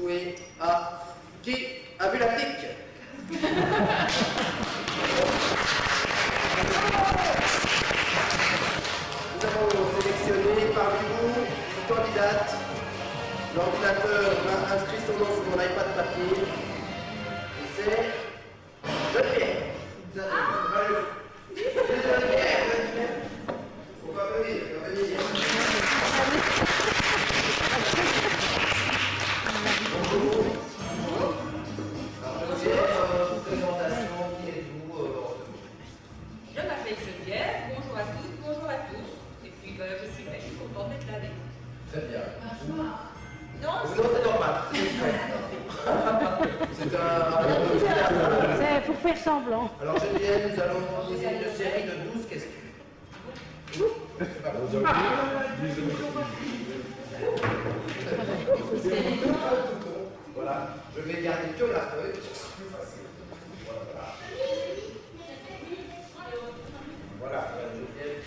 jouer à qui a vu la tique? Nous avons sélectionné parmi vous une candidate. L'ordinateur m'a inscrit son nom sur mon iPad papier. Et c'est Geneviève. On va venir, on va venir. Bonjour. Alors, Geneviève, présentation, qui êtes-vous? Je m'appelle Geneviève, bonjour à toutes, bonjour à tous. Et puis je suis contente d'être là avec vous. Très bien. Non, c'est normal, c'est exprès. C'est pour faire semblant. Alors Geneviève, nous allons poser une série de 12 questions. Voilà, je vais garder que la feuille. C'est plus facile. Voilà, Geneviève,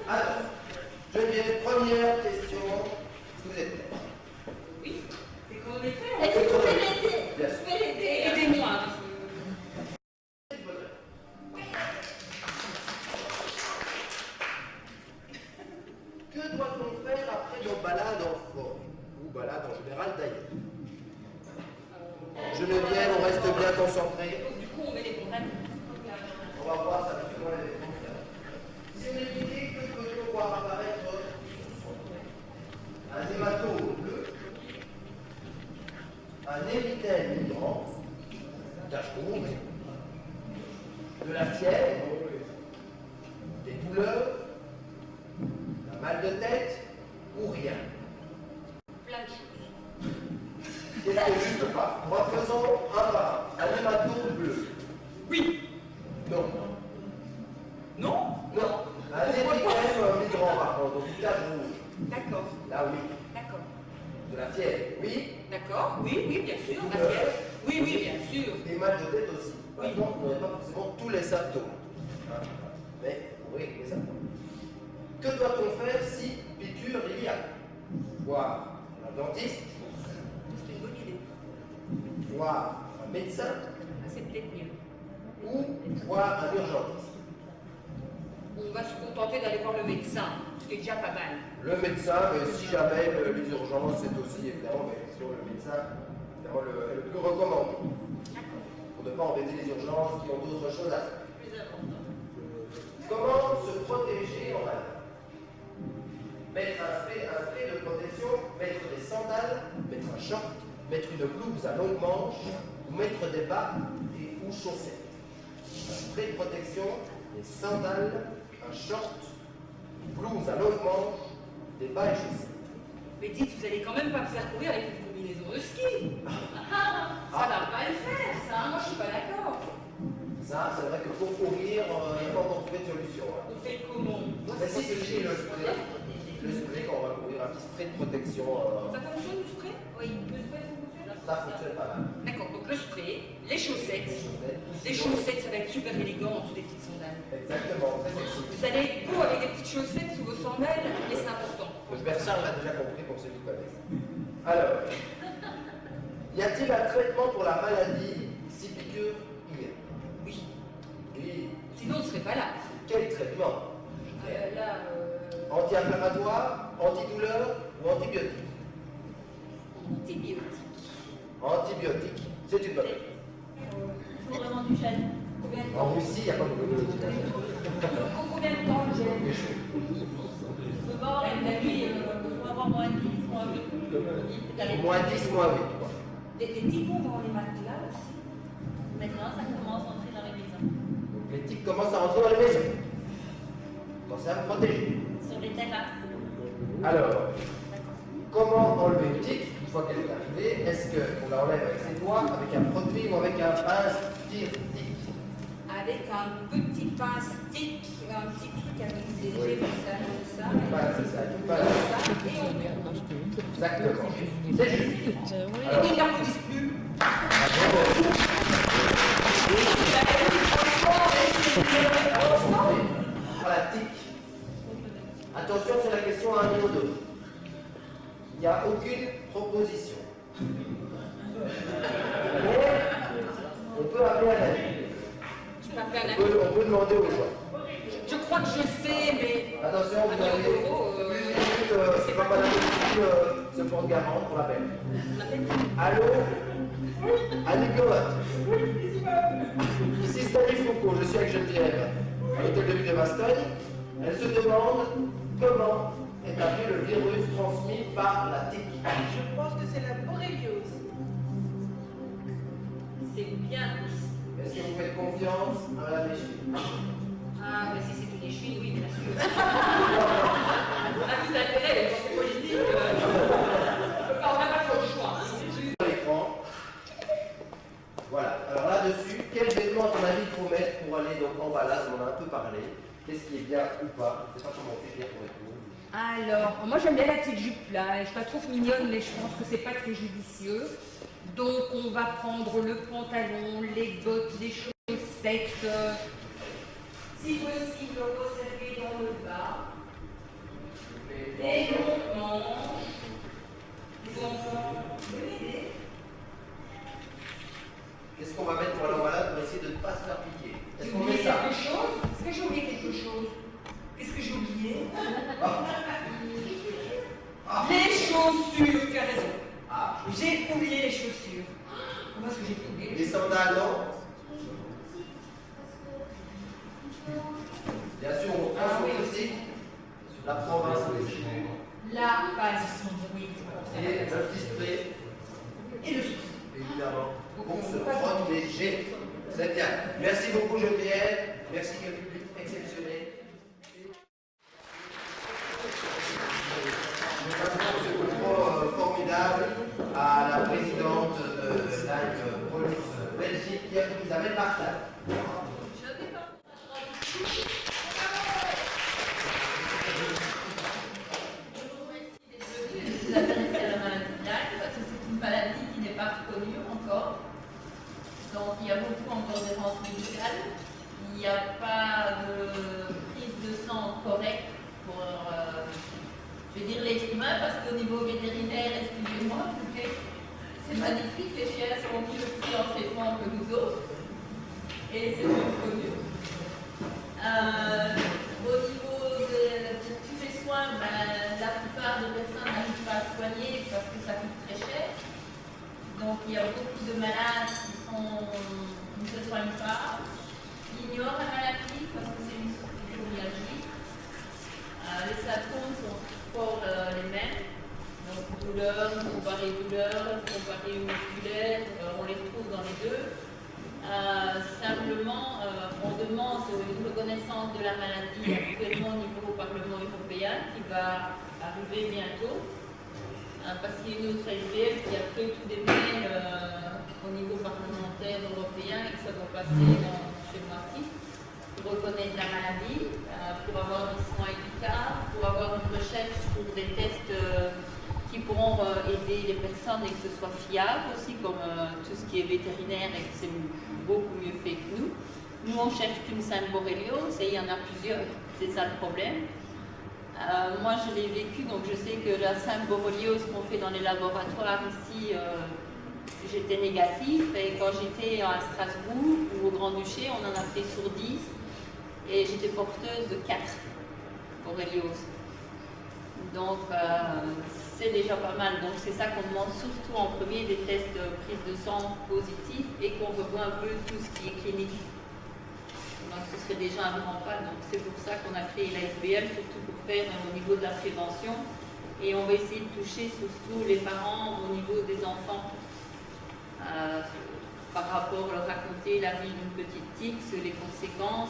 alors, Geneviève, première question. Est-ce que vous êtes prête? oui, c'est qu'on est fait. Est-ce que vous pouvez l'aider? Bien sûr. Vous pouvez l'aider? Aidez-moi. Que doit-on faire après nos balades en forêt? Ou balades en général d'ailleurs. Geneviève, on reste bien concentré. Du coup, on met les contacts. On va voir ça depuis loin les éléments. Si on est l'idée, que peut-on voir apparaître un hématome bleu, un érythème migrant, tache rouge, de la fièvre, des douleurs, un mal de tête ou rien? Plein de choses. Qu'est-ce que juste pas? Refaisons un par un. Un hématome bleu. Oui. Non. Non. Non. Un érythème migrant par contre, donc une tache rouge. D'accord. Là oui. D'accord. De la fièvre, oui. D'accord. Oui, oui, bien sûr. La fièvre. Oui, oui, bien sûr. Et mal de tête aussi. Oui. Maintenant, vous n'aurez pas forcément tous les symptômes. Hein. Mais oui, les symptômes. Que doit-on faire si piqûre il y a? Voir un dentiste, C'est une bonne idée. voir un médecin Ah, c'est peut-être mieux. ou voir un urgentiste. On va se contenter d'aller voir le médecin, ce qui est déjà pas mal. Le médecin, mais si jamais les urgences, c'est aussi évidemment, mais sur le médecin, évidemment, le plus recommandé. D'accord. Pour ne pas embêter les urgences qui ont d'autres choses à faire. Plus important. Comment se protéger en malade? Mettre un spray de protection, mettre des sandales, mettre un short, mettre une blouse à longue manche, ou mettre des bas ou chaussettes. Un spray de protection, des sandales, un short, une blouse à longue manche, des bas et chaussettes. Mais dites, vous allez quand même pas me faire courir avec une combinaison de ski. Ça va pas le faire, ça. Moi, je suis pas d'accord. Ça, c'est vrai que pour courir, il n'y a pas encore trouvé de solution. Hein. On fait comment? Mais si c'est le spray, quand on va courir, un petit spray de protection, Ça fonctionne le spray? Oui. Le spray, ça fonctionne? ça fonctionne pas mal. D'accord, donc le spray, les chaussettes. Les Sinon- chaussettes, ça va être super élégant en dessous des petites sandales. Exactement, très sexy. Vous allez être beau avec des petites chaussettes sous vos sandales, mais c'est important. Le père Charles l'a déjà compris pour ceux qui connaissent. Alors, y a-t-il un traitement pour la maladie si piqûre il y a? Oui. Oui. Sinon, on ne serait pas là. Quel traitement? Anti-inflammatoire, antidouleur ou antibiotique? Antibiotique. Antibiotique, c'est une bonne réponse. Il faut vraiment du gel. Combien de En temps? Russie, il n'y a pas de Combien de temps le gel? Souvent, la nuit, il faut avoir moins 10, moins 8. Moins 10, moins 8. Quoi. Des ticons dans les matelas aussi. Maintenant, ça commence à entrer dans les maisons. Donc les tiques commencent à rentrer dans les maisons. Pensez à me protéger. Sur les terrasses. Alors, comment enlever une tique une fois qu'elle est arrivée? Est-ce qu'on la enlève avec ses doigts, avec un produit ou avec un pince-tire-tique? Avec un petit pince-tic, un petit truc avec des Oui. comme ça. C'est ça, une pince. Ça, et on met. Exactement. C'est juste. Alors, Et il n'applaudissent plus. à la tique. Attention, c'est la question à un niveau 2. Il n'y a aucune proposition. Mais on peut appeler un ami. Tu m'appelles un ami. On peut demander aux gens. Je crois que je sais, mais... Attention, vous avez plus de minutes, c'est pas madame se porte garant, on l'appelle. Allô? Annie Gomat. Ici Stanley Foucault, je suis avec Geneviève, à l'hôtel de ville de Bastogne. Elle se demande comment est appelé le virus transmis par la tique. Je pense que c'est la borréliose. C'est bien possible. Est-ce que vous faites confiance à la Méchine? Ah, mais si c'est une échine, oui, bien sûr. On a tout intérêt, les pensées politiques. On n'a pas trop le choix. Sur l'écran. Voilà. Alors là-dessus, quel vêtement à ton avis il faut mettre pour aller donc en balade? On en a un peu parlé. Qu'est-ce qui est bien ou pas? Je ne sais pas comment on fait bien pour répondre. Alors, moi j'aime bien la petite jupe là, je la trouve mignonne, mais je pense que c'est pas très judicieux. Donc on va prendre le pantalon, les bottes, les chaussettes. Si possible, on va servir dans le bas. Les longs manches. Les enfants, bonne idée. Qu'est-ce qu'on va mettre pour aller en balade pour essayer de ne pas se faire piquer? Est-ce J'ai qu'on oublié met ça? quelque chose? Est-ce que j'ai oublié quelque chose? Qu'est-ce que j'ai oublié? Les chaussures, tu as raison. Ah. J'ai oublié les chaussures. Comment est-ce que j'ai oublié? Les sandales, non? Bien sûr, on prend son aussi. La province aussi. La base, oui. Et le petit spray, Et le chaussure. évidemment. On se frotte léger. Très bien. Merci beaucoup, Geneviève. Merci, quel public exceptionnel. Nous passons ce concours formidable à la présidente de Live Police Belgique, Isabelle Martin. Vous intéressez à la maladie de Lyme parce que c'est une maladie qui n'est pas reconnue encore. Donc il y a beaucoup encore d'errance médicale. Il n'y a pas de prise de sang correcte pour, je vais dire, l'être humain, parce qu'au niveau vétérinaire, excusez-moi, c'est magnifique, les chiens sont mieux pris en traitement que nous autres. Et c'est mieux connu. Au niveau de tous les soins, la plupart des personnes n'arrivent pas à soigner parce que ça coûte très cher. Donc il y a beaucoup de malades qui ne se soignent pas, qui ignorent la maladie parce que c'est une fibromyalgie. Les symptômes sont fort les mêmes. Donc douleur, comparé musculaire, on les retrouve dans les deux. Simplement, on demande une reconnaissance de la maladie actuellement au niveau du Parlement européen qui va arriver bientôt. Parce qu'il y a une autre SBF qui a fait tout des mails au niveau parlementaire européen et que ça doit passer dans ce mois-ci pour reconnaître la maladie, pour avoir des soins efficaces, pour avoir une recherche pour des tests qui pourront aider les personnes et que ce soit fiable aussi, comme tout ce qui est vétérinaire et que c'est beaucoup mieux fait que nous. Nous, on cherche une Sainte Borréliose et il y en a plusieurs, c'est ça le problème. Moi, je l'ai vécu, donc je sais que la Sainte Borréliose qu'on fait dans les laboratoires ici, j'étais négative. Et quand j'étais à Strasbourg ou au Grand-Duché, on en a fait sur 10 et j'étais porteuse de 4 borrélioses. Donc, c'est déjà pas mal. Donc, c'est ça qu'on demande surtout en premier, des tests de prise de sang positifs et qu'on revoit un peu tout ce qui est clinique. Donc, ce serait déjà un grand pas. Donc, c'est pour ça qu'on a créé la SBL, surtout pour faire au niveau de la prévention. Et on va essayer de toucher surtout les parents au niveau des enfants. Par rapport à leur raconter la vie d'une petite tique, les conséquences.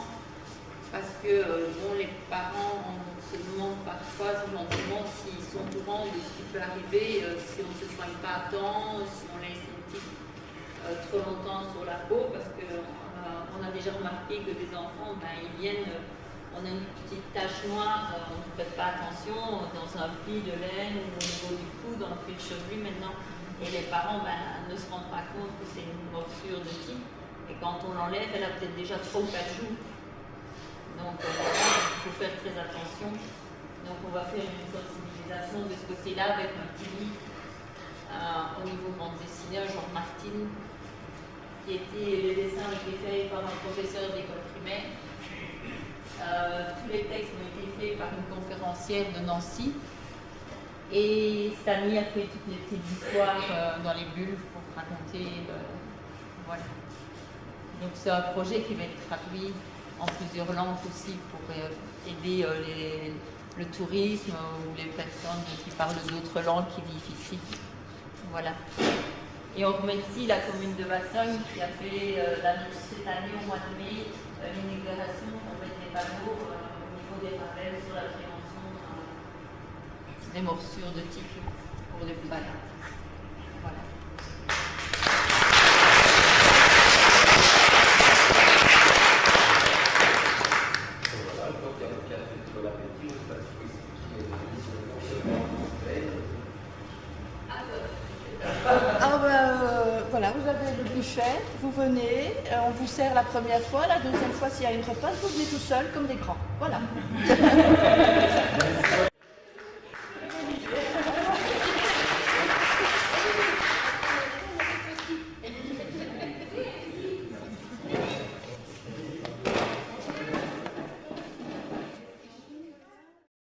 Parce que bon, les parents, on se demande parfois gentiment s'ils sont au courant de ce qui peut arriver si on ne se soigne pas à temps, si on laisse une tique trop longtemps sur la peau, parce qu'on a déjà remarqué que des enfants, ils viennent, on a une petite tache noire, on ne fait pas attention, dans un pli de laine ou au niveau du cou, dans le fil chevelu maintenant, et les parents ne se rendent pas compte que c'est une morsure de tique, et quand on l'enlève, elle a peut-être déjà 3 ou 4 jours. Donc il faut faire très attention. Donc on va faire une sensibilisation l'organisation de ce côté-là avec un petit livre au niveau bande dessinée, Jean Martin, qui était, les dessins étaient faits par un professeur d'école primaire. Tous les textes ont été faits par une conférencière de Nancy. Et Samy a fait toutes les petites histoires dans les bulles pour raconter. Voilà. Donc c'est un projet qui va être traduit en plusieurs langues aussi pour aider le tourisme ou les personnes qui parlent d'autres langues qui vivent ici. Voilà. Et on remercie la commune de Vassogne qui a fait cette année au mois de mai l'inauguration pour mettre des panneaux au niveau des rappels sur la prévention des morsures de tigre pour les balades. Voilà. Voilà, vous avez le buffet, vous venez, on vous sert la première fois, la deuxième fois s'il y a une repas, vous venez tout seul comme des grands. Voilà.